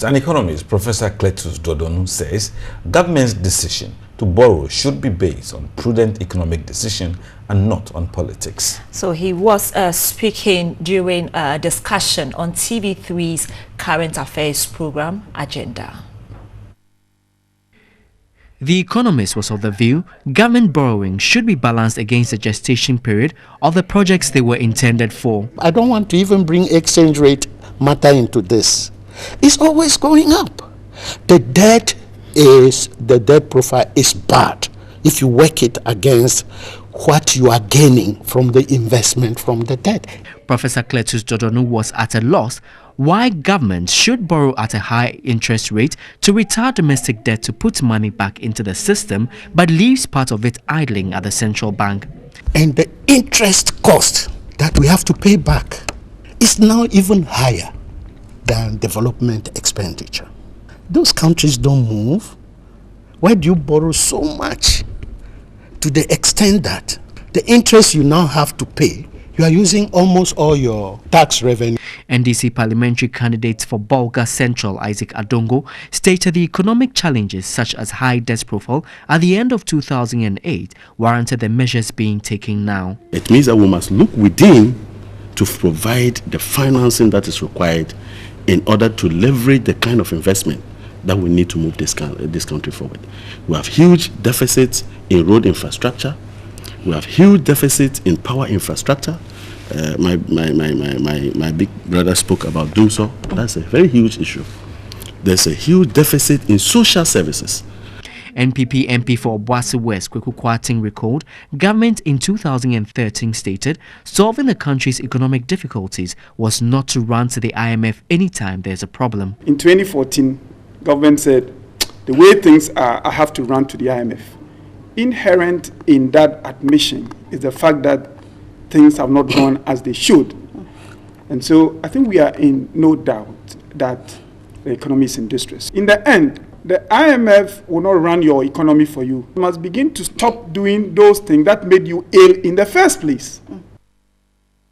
An economist, Professor Cletus Dodonu, says government's decision to borrow should be based on prudent economic decision and not on politics. So he was speaking during a discussion on TV3's Current Affairs program Agenda. The economist was of the view government borrowing should be balanced against the gestation period of the projects they were intended for. I don't want to even bring exchange rate matter into this. It's always going up. The debt profile is bad if you work it against what you are gaining from the investment from the debt. Professor Cletus Dodonu was at a loss why government should borrow at a high interest rate to retire domestic debt to put money back into the system, but leaves part of it idling at the central bank. And the interest cost that we have to pay back is now even higher than development expenditure. Those countries don't move. Why do you borrow so much? To the extent that the interest you now have to pay, you are using almost all your tax revenue. NDC parliamentary candidate for Bolga Central, Isaac Adongo, stated the economic challenges such as high debt profile at the end of 2008 warranted the measures being taken now. It means that we must look within to provide the financing that is required in order to leverage the kind of investment that we need to move this country forward. We have huge deficits in road infrastructure. We have huge deficits in power infrastructure. My big brother spoke about Dumso. That's a very huge issue. There's a huge deficit in social services. NPP MP for Obuasi West, Kweku Kwarteng, recalled government in 2013 stated solving the country's economic difficulties was not to run to the IMF anytime there's a problem. In 2014, government said, the way things are, I have to run to the IMF. Inherent in that admission is the fact that things have not gone as they should. And so I think we are in no doubt that the economy is in distress. In the end, the IMF will not run your economy for you. You must begin to stop doing those things that made you ill in the first place.